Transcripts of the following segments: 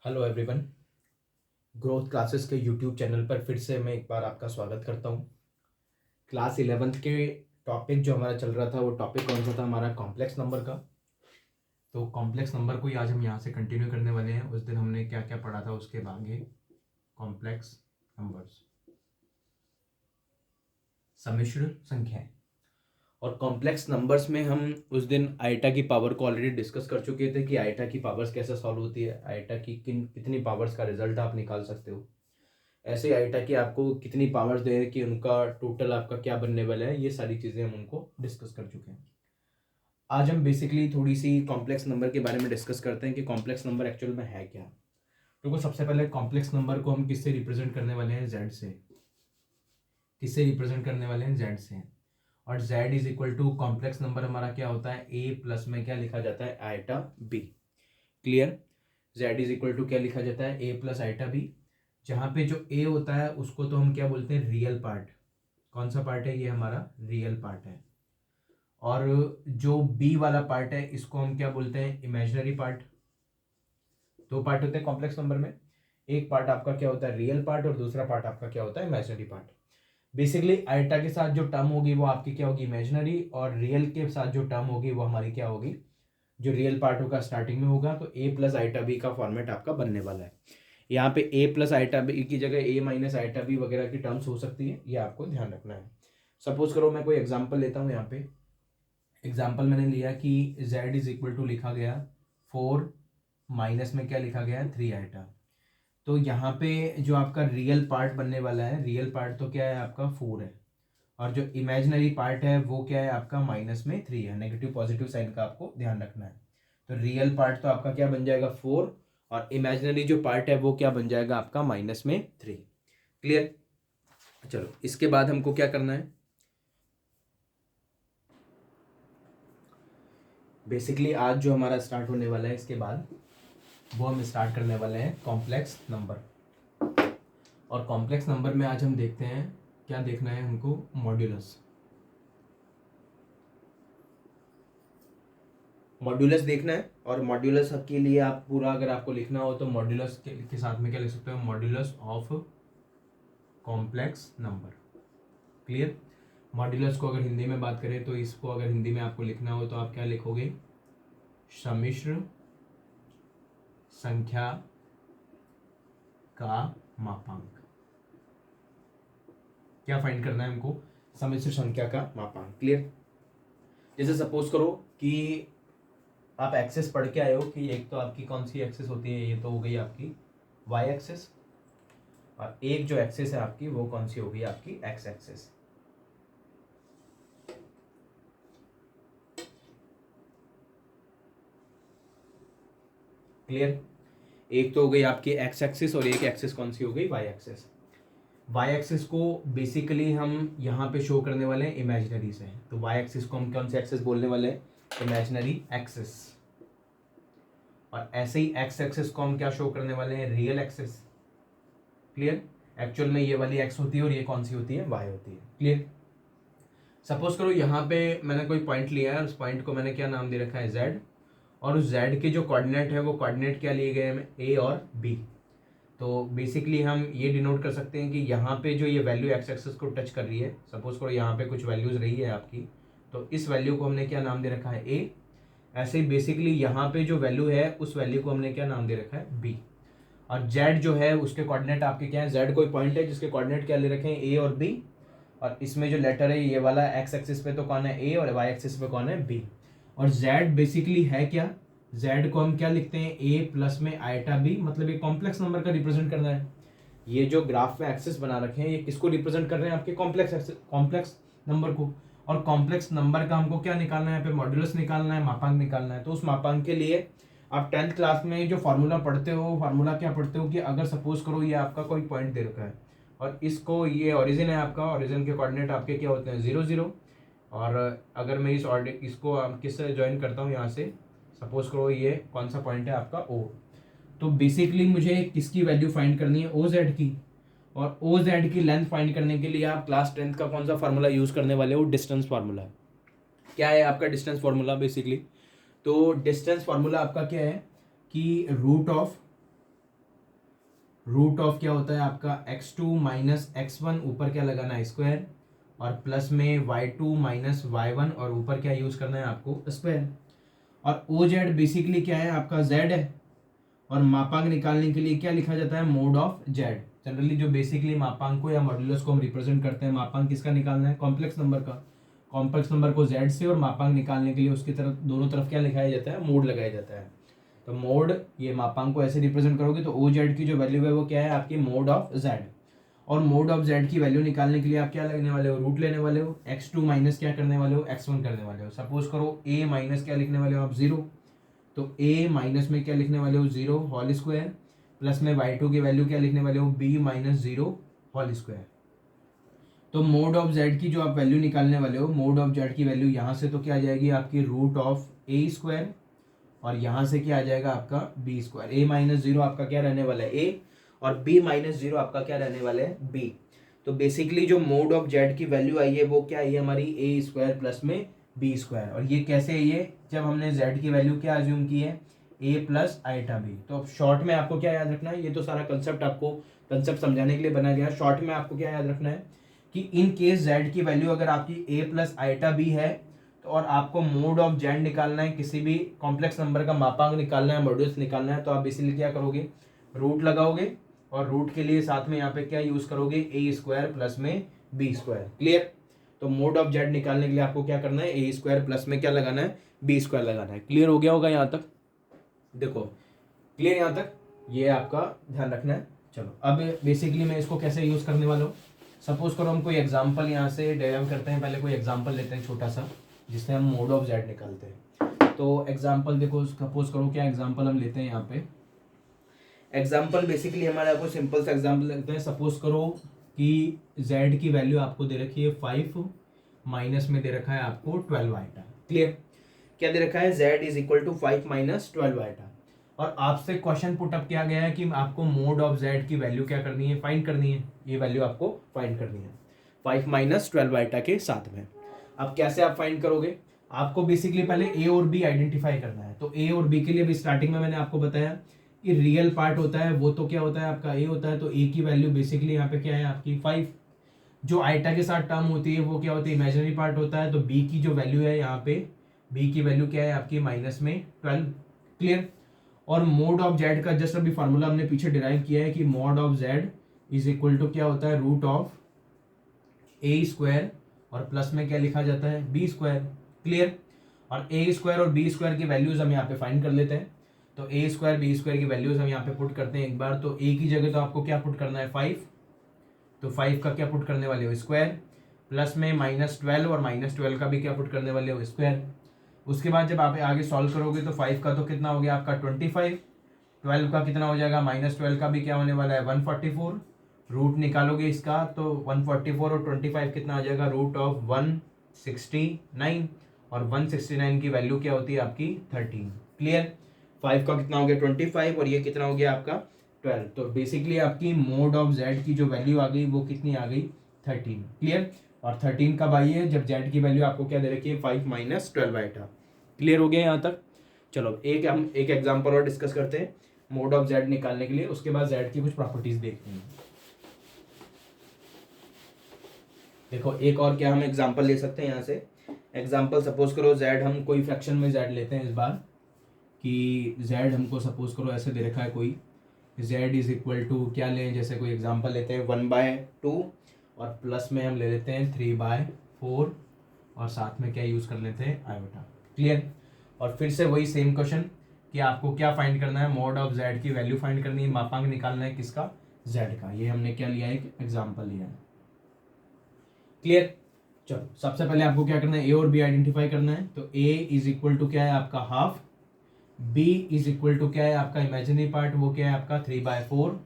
Hello everyone. Growth classes के YouTube channel पर फिर से मैं एक बार आपका स्वागत करता हूँ। क्लास 11th के टॉपिक जो हमारा चल रहा था वो टॉपिक कौन सा था हमारा कॉम्प्लेक्स नंबर का। तो कॉम्प्लेक्स नंबर को ही आज हम यहाँ से कंटिन्यू करने वाले हैं। उस दिन हमने क्या क्या पढ़ा था उसके आगे कॉम्प्लेक्स नंबर्स, सम्मिश्र संख्याएं। और कॉम्प्लेक्स नंबर्स में हम उस दिन आइटा की पावर को ऑलरेडी डिस्कस कर चुके थे कि आइटा की पावर्स कैसे सॉल्व होती है, आइटा की कितनी पावर्स का रिजल्ट आप निकाल सकते हो। ऐसे ही आइटा की आपको कितनी पावर्स दे कि उनका टोटल आपका क्या बनने वाला है, ये सारी चीज़ें हम उनको डिस्कस कर चुके हैं। आज हम बेसिकली थोड़ी सी कॉम्प्लेक्स नंबर के बारे में डिस्कस करते हैं कि कॉम्प्लेक्स नंबर एक्चुअल में है क्या। तो सबसे पहले कॉम्प्लेक्स नंबर को हम किससे रिप्रेजेंट करने वाले हैं, जेड से। किससे रिप्रेजेंट करने वाले हैं, जेड से। और Z is equal to complex number हमारा क्या होता है, ए प्लस में क्या लिखा जाता है, iota B. Clear. Z is equal to क्या लिखा जाता है, ए प्लस आइटा बी। जहाँ पे जो ए होता है उसको तो हम क्या बोलते हैं, रियल पार्ट। कौन सा पार्ट है, ये हमारा रियल पार्ट है। और जो बी वाला पार्ट है इसको हम क्या बोलते हैं, इमेजिनरी पार्ट। दो पार्ट होते हैं कॉम्प्लेक्स नंबर में। एक पार्ट आपका क्या होता है, रियल पार्ट, और दूसरा पार्ट आपका क्या होता है, इमेजिनरी पार्ट। बेसिकली आइटा के साथ जो टर्म होगी वो आपकी क्या होगी, इमेजिनरी। और रियल के साथ जो टर्म होगी वो हमारी क्या होगी, जो रियल पार्ट होगा स्टार्टिंग में होगा। तो ए प्लस आइटा बी का फॉर्मेट आपका बनने वाला है। यहाँ पे ए प्लस आइटा बी की जगह ए माइनस आइटा बी वगैरह की टर्म्स हो सकती है, ये आपको ध्यान रखना है। सपोज करो मैं कोई एग्जांपल लेता हूँ। यहाँ पे एग्जांपल मैंने लिया कि z इज इक्वल टू लिखा गया 4 माइनस में क्या लिखा गया है, 3 आइटा। तो यहाँ पे जो आपका रियल पार्ट बनने वाला है, रियल पार्ट तो क्या है आपका 4 है, और जो इमेजिनरी पार्ट है वो क्या है आपका -3 है। नेगेटिव पॉजिटिव साइन का आपको ध्यान रखना है। तो रियल पार्ट तो आपका क्या बन जाएगा 4, और इमेजिनरी जो पार्ट है वो क्या बन जाएगा आपका -3। क्लियर। चलो इसके बाद हमको क्या करना है, बेसिकली आज जो हमारा स्टार्ट होने वाला है इसके बाद वो हम स्टार्ट करने वाले हैं कॉम्प्लेक्स नंबर। और कॉम्प्लेक्स नंबर में आज हम देखते हैं क्या देखना है हमको, मॉड्यूलस। मॉड्यूलस देखना है। और मॉड्यूलस के लिए आप पूरा अगर आपको लिखना हो तो मॉड्यूलस के साथ में क्या लिख सकते हो, modulus of complex number. Clear. Modulus को अगर हिंदी में बात करें तो इसको अगर हिंदी में आपको लिखना हो तो आप क्या लिखोगे, सम्मिश्र संख्या का मापांक। क्या फाइंड करना है हमको, सम्मिश्र संख्या का मापांक। क्लियर। जैसे सपोज करो कि आप एक्सेस पढ़ के आए हो कि एक तो आपकी कौन सी एक्सेस होती है, ये तो हो गई आपकी वाई एक्सेस, और एक जो एक्सेस है आपकी वो कौन सी होगी, आपकी एक्स एक्सेस। क्लियर। एक तो हो गई आपकी एक्स एक्सिस और एक एक्सिस कौन सी हो गई, वाई एक्सिस। वाई एक्सिस को बेसिकली हम यहाँ पे शो करने वाले हैं इमेजिनरी से। तो वाई एक्सिस को हम कौन से एक्सिस बोलने वाले हैं, इमेजिनरी एक्सिस। और ऐसे ही एक्स एक्सिस को हम क्या शो करने वाले हैं, रियल एक्सिस। क्लियर। एक्चुअल में ये वाली एक्स होती है और ये कौन सी होती है, वाई होती है। क्लियर। सपोज करो यहाँ पे मैंने कोई पॉइंट लिया है, उस पॉइंट को मैंने क्या नाम दे रखा है, जेड। और उस जेड के जो कोऑर्डिनेट है वो कोऑर्डिनेट क्या लिए गए हैं, ए और बी। तो बेसिकली हम ये डिनोट कर सकते हैं कि यहाँ पे जो ये वैल्यू एक्स एक्सिस को टच कर रही है, सपोज करो यहाँ पे कुछ वैल्यूज रही है आपकी, तो इस वैल्यू को हमने क्या नाम दे रखा है, ए। ऐसे ही बेसिकली यहाँ पे जो वैल्यू है उस वैल्यू को हमने क्या नाम दे रखा है, बी। और जेड जो है उसके कोऑर्डिनेट आपके क्या है, जेड कोई पॉइंट है जिसके कोऑर्डिनेट क्या ले रखे हैं, ए और बी। और इसमें जो लेटर है ये वाला एक्स एक्सिस पे तो कौन है, ए, और वाई एक्सिस पे कौन है, बी। और जेड बेसिकली है क्या, जेड को हम क्या लिखते हैं, ए प्लस में आइटा बी, मतलब ये कॉम्प्लेक्स नंबर का रिप्रेजेंट करना है। ये जो ग्राफ में एक्सिस बना रखे हैं ये किसको रिप्रेजेंट कर रहे हैं, आपके कॉम्प्लेक्स नंबर को। और कॉम्प्लेक्स नंबर का हमको क्या निकालना है, यहाँ पे मॉड्यूलस निकालना है, मापांक निकालना है। तो उस मापांक के लिए आप 10th क्लास में जो फार्मूला पढ़ते हो, फार्मूला क्या पढ़ते हो कि अगर सपोज करो ये आपका कोई पॉइंट दे रखा है और इसको, ये ओरिजिन है आपका, ओरिजिन के कोऑर्डिनेट आपके क्या होते हैं, 0 0। और अगर मैं इसको किससे ज्वाइन करता हूँ, यहाँ से सपोज करो ये कौन सा पॉइंट है आपका, ओ। तो बेसिकली मुझे किसकी वैल्यू फाइंड करनी है, ओ जेड की। और ओ जेड की लेंथ फाइंड करने के लिए आप क्लास 10th का कौन सा फार्मूला यूज करने वाले हो, डिस्टेंस फार्मूला। क्या है आपका डिस्टेंस फार्मूला बेसिकली, तो डिस्टेंस फार्मूला आपका क्या है कि रूट ऑफ रूट ऑफ क्या होता है आपका x2 माइनस x1, ऊपर क्या लगाना है स्क्वायर, और प्लस में y2 माइनस y1, और ऊपर क्या यूज करना है आपको स्क्वायर। और ओ जेड बेसिकली क्या है आपका z है, और मापांक निकालने के लिए क्या लिखा जाता है, मोड ऑफ जेड। जनरली जो बेसिकली मापांक को या मॉड्यूलस को हम रिप्रेजेंट करते हैं, मापांक किसका निकालना है, कॉम्प्लेक्स नंबर का, कॉम्प्लेक्स नंबर को z से, और मापांक निकालने के लिए उसकी तरफ दोनों तरफ क्या लिखाया जाता है, मोड लगाया जाता है। तो मोड, ये मापांक को ऐसे रिप्रेजेंट करोगे तो ओ जेड की जो वैल्यू है वो क्या है आपकी, मोड ऑफ जेड। और मोड ऑफ जेड की वैल्यू निकालने के लिए आप क्या लेने वाले हो, रूट लेने वाले हो, x2 माइनस क्या करने वाले हो, x1 करने वाले हो। सपोज करो a माइनस क्या लिखने वाले हो आप, 0, तो a माइनस में क्या लिखने वाले हो, 0 होल स्क्वायर, प्लस में y2 की वैल्यू क्या लिखने वाले हो, b माइनस 0 होल स्क्वायर। तो मोड ऑफ जेड की जो आप वैल्यू निकालने वाले हो, मोड ऑफ जेड की वैल्यू यहाँ से तो क्या आ जाएगी आपकी, रूट ऑफ a स्क्वायर, और यहाँ से क्या आ जाएगा आपका बी स्क्वायर। a माइनस 0 आपका क्या रहने वाला है, a, और b माइनस 0 आपका क्या रहने वाला है, b। तो बेसिकली जो मोड ऑफ जेड की वैल्यू आई है वो क्या आई है हमारी, ए स्क्वायर प्लस में बी स्क्वायर। और ये कैसे है, ये जब हमने जेड की वैल्यू क्या अज्यूम की है, ए प्लस आइटा बी। तो शॉर्ट में आपको क्या याद रखना है, ये तो सारा कंसेप्ट आपको कंसेप्ट समझाने के लिए बनाया गया। शॉर्ट में आपको क्या याद रखना है कि इन केस जेड की वैल्यू अगर आपकी ए प्लस आइटा बी है, तो और आपको मोड ऑफ जेड निकालना है, किसी भी कॉम्प्लेक्स नंबर का मापांक निकालना है, मॉड्यूलस निकालना है, तो आप बेसिकली क्या करोगे, रूट लगाओगे, और रूट के लिए साथ में यहाँ पे क्या यूज करोगे, ए स्क्वायर प्लस में बी स्क्वायर। क्लियर। तो मोड ऑफ जेड निकालने के लिए आपको क्या करना है, ए स्क्वायर प्लस में क्या लगाना है, बी स्क्वायर लगाना है। क्लियर हो गया होगा यहाँ तक, देखो क्लियर यहाँ तक, ये आपका ध्यान रखना है। चलो अब बेसिकली मैं इसको कैसे यूज करने वाला हूँ, सपोज करो हम कोई एग्जाम्पल यहाँ से डेराइव करते हैं। पहले कोई एग्जाम्पल लेते हैं छोटा सा, जिससे हम मोड ऑफ जेड निकालते हैं। तो एग्जाम्पल देखो, सपोज करो क्या एग्जाम्पल हम लेते हैं यहाँ पे, एग्जाम्पल बेसिकली हमारे आपको सिंपल सा एग्जाम्पल लेते हैं। सपोज करो कि z की वैल्यू आपको दे रखी है 5, माइनस में दे रखा है आपको 12 आइटा। क्लियर। क्या दे रखा है, z is equal to 5 minus 12 iota, और आपसे क्वेश्चन पुट अप किया गया है कि आपको मोड ऑफ z की वैल्यू क्या करनी है, फाइंड करनी है। ये वैल्यू आपको फाइंड करनी है 5 माइनस 12 आइटा के साथ में। अब कैसे आप फाइंड करोगे, आपको बेसिकली पहले a और b आइडेंटिफाई करना है। तो a और b के लिए भी स्टार्टिंग में मैंने आपको बताया कि रियल पार्ट होता है वो तो क्या होता है आपका a होता है, तो a की वैल्यू बेसिकली यहाँ पे क्या है आपकी 5। जो आइटा के साथ टर्म होती है वो क्या होती है, इमेजिनरी पार्ट होता है। तो b की जो वैल्यू है यहाँ पे, b की वैल्यू क्या है आपकी माइनस में 12। क्लियर। और मोड ऑफ जेड का जस्ट अभी फार्मूला हमने पीछे डिराइव किया है कि mod of Z is equal to क्या होता है, रूट ऑफ ए स्क्वायर, और प्लस में क्या लिखा जाता है, बी स्क्वायर। क्लियर। और ए स्क्वायर और बी स्क्वायर की वैल्यूज हम यहाँ पे फाइंड कर लेते हैं। तो ए स्क्वायर बी स्क्वायर की वैल्यूज हम यहाँ पे पुट करते हैं एक बार। तो ए की जगह तो आपको क्या पुट करना है, 5, तो 5 का क्या पुट करने वाले हो, स्क्वायर, प्लस में माइनस 12, और माइनस 12 का भी क्या पुट करने वाले हो, स्क्वायर। उसके बाद जब आप आगे सॉल्व करोगे तो 5 का तो कितना हो गया आपका 25, 12 का कितना हो जाएगा, माइनस 12 का भी क्या होने वाला है 144। रूट निकालोगे इसका तो 144 और 25 कितना आ जाएगा, रूट ऑफ 169, और 169 की वैल्यू क्या होती है आपकी 13। क्लियर। 5 का कितना हो गया 25, और ये कितना हो गया आपका 12। तो बेसिकली आपकी मोड ऑफ जेड की जो वैल्यू आ गई वो कितनी आ गई, 13। क्लियर। और 13 कब आई है, जब जेड की वैल्यू आपको क्या दे रखी है, 5 माइनस 12 आइटा। क्लियर हो गया यहाँ तक। चलो हम एक एग्जांपल और डिस्कस करते हैं मोड ऑफ जेड निकालने के लिए, उसके बाद जेड की कुछ प्रॉपर्टीज देखते हैं। देखो एक और क्या हम एग्जांपल ले सकते हैं यहाँ से। एग्जांपल सपोज करो जेड, हम कोई फ्रैक्शन में जेड लेते हैं इस बार, कि जेड हमको सपोज करो ऐसे दे रखा है कोई, जेड इज इक्वल टू क्या लें, जैसे कोई एग्जांपल लेते हैं 1/2, और प्लस में हम ले लेते हैं 3/4, और साथ में क्या यूज कर लेते हैं, आयोटा। क्लियर। और फिर से वही सेम क्वेश्चन कि आपको क्या फाइंड करना है, मोड ऑफ जेड की वैल्यू फाइंड करनी है, मापांक निकालना है किसका, जेड का। ये हमने क्या लिया है, एक एग्जांपल लिया है। क्लियर। चलो सबसे पहले आपको क्या करना है, ए और बी आइडेंटिफाई करना है। तो ए इज इक्वल टू क्या है आपका half, B is equal to क्या है आपका इमेजिनरी पार्ट, वो क्या है आपका 3/4,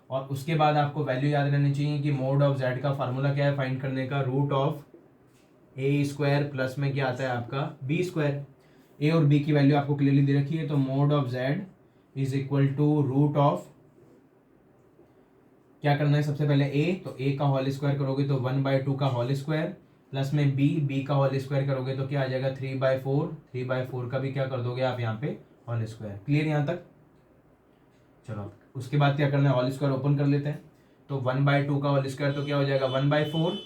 और उसके बाद आपको वैल्यू याद रहनी चाहिए कि मोड ऑफ जेड का फार्मूला क्या है फाइंड करने का, root of A square plus में क्या आता है आपका बी स्क्वायर। ए और बी की वैल्यू आपको क्लियरली दे रखी है। तो mod of Z is equal to root of, क्या करना है सबसे पहले ए, तो ए का होल स्क्वायर करोगे तो 1/2 का होल स्क्वायर, प्लस में बी का होल स्क्वायर करोगे तो क्या आ जाएगा 3/4, 3/4 का भी क्या कर दोगे आप यहाँ पे होल स्क्वायर। क्लियर यहाँ तक। चलो उसके बाद क्या करना है, होल स्क्वायर ओपन कर लेते हैं। तो 1/2 का होल स्क्वायर तो क्या हो जाएगा 1/4,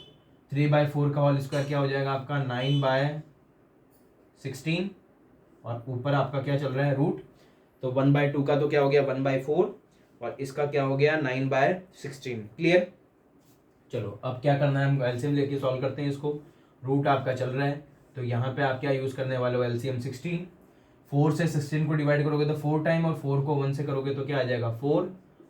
3/4 का होल स्क्वायर क्या हो जाएगा आपका 9/16, और ऊपर आपका क्या चल रहा है रूट। तो 1/2 का तो क्या हो गया 1/4, और इसका क्या हो गया 9/16। क्लियर। चलो अब क्या करना है, हम एलसीएम लेके सॉल्व करते हैं इसको। रूट आपका चल रहा है, तो यहाँ पे आप क्या यूज़ करने वाले हो एलसीएम 16। 4 से 16 को डिवाइड करोगे तो 4 टाइम, और 4 को 1 से करोगे तो क्या आ जाएगा 4,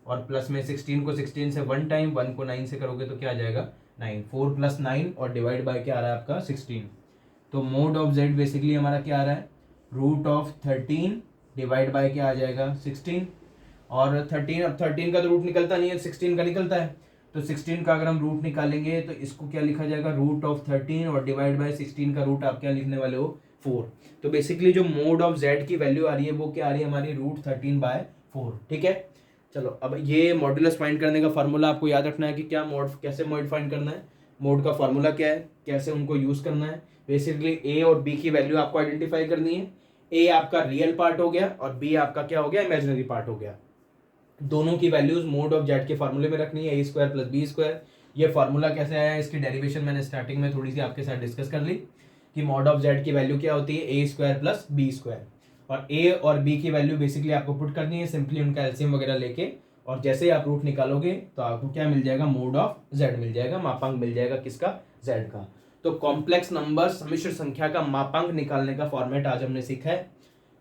और प्लस में 16 को 16 से 1 टाइम, 1 को 9 से करोगे तो क्या आ जाएगा 9। 4 + 9 और डिवाइड बाय क्या आ रहा है आपका 16। तो मोड ऑफ जेड बेसिकली हमारा क्या आ रहा है, √13 डिवाइड बाय क्या आ जाएगा 16। और 13, अब 13 का तो रूट निकलता नहीं है, 16 का निकलता है। तो 16 का अगर हम रूट निकालेंगे तो इसको क्या लिखा जाएगा √13, और डिवाइड बाय 16 का रूट आप क्या लिखने वाले हो 4। तो बेसिकली जो मोड ऑफ जेड की वैल्यू आ रही है वो क्या आ रही है हमारी √13/4। ठीक है। चलो अब ये मॉड्यूलस फाइंड करने का फार्मूला आपको याद रखना है कि क्या मोड, कैसे मोड फाइंड करना है, मोड का फार्मूला क्या है, कैसे उनको यूज करना है। बेसिकली ए और बी की वैल्यू आपको आइडेंटिफाई करनी है। ए आपका रियल पार्ट हो गया और बी आपका क्या हो गया इमेजिनरी पार्ट हो गया। दोनों की वैल्यूज मोड ऑफ जेड के फार्मूले में रखनी है, a² + b²। ये फार्मूला कैसे आया है, इसकी डेरिवेशन मैंने स्टार्टिंग में थोड़ी सी आपके साथ डिस्कस कर ली कि मोड ऑफ जेड की वैल्यू क्या होती है a² + b²। और a और b की वैल्यू बेसिकली आपको पुट करनी है सिंपली उनका एलसीएम वगैरह लेके, और जैसे ही आप रूट निकालोगे तो आपको क्या मिल जाएगा मोड ऑफ जेड मिल जाएगा, मापांक मिल जाएगा किसका जेड का। तो कॉम्प्लेक्स नंबर सम्मिश्र संख्या का मापांक निकालने का फॉर्मेट आज हमने सीखा है,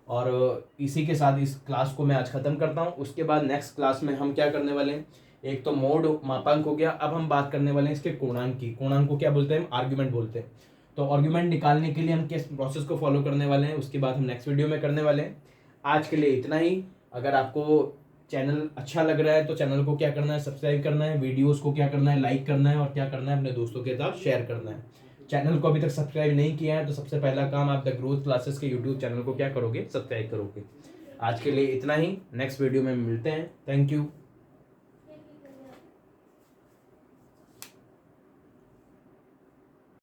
और इसी के साथ इस क्लास को मैं आज खत्म करता हूँ। उसके बाद नेक्स्ट क्लास में हम क्या करने वाले हैं, एक तो मोड मापांक हो गया, अब हम बात करने वाले हैं इसके पूर्णांक की। पूर्णांक को क्या बोलते हैं, आर्ग्यूमेंट बोलते हैं। तो आर्ग्यूमेंट निकालने के लिए हम किस प्रोसेस को फॉलो करने वाले हैं उसकी बात हम नेक्स्ट वीडियो में करने वाले हैं। आज के लिए इतना ही। अगर आपको चैनल अच्छा लग रहा है तो चैनल को क्या करना है, सब्सक्राइब करना है, वीडियोस को क्या करना है, लाइक करना है, और क्या करना है अपने दोस्तों के साथ शेयर करना है। चैनल को अभी तक सब्सक्राइब नहीं किया है तो सबसे पहला काम आप द ग्रोथ क्लासेस के यूट्यूब चैनल को क्या करोगे, सब्सक्राइब करोगे। आज के लिए इतना ही, नेक्स्ट वीडियो में मिलते हैं। Thank you.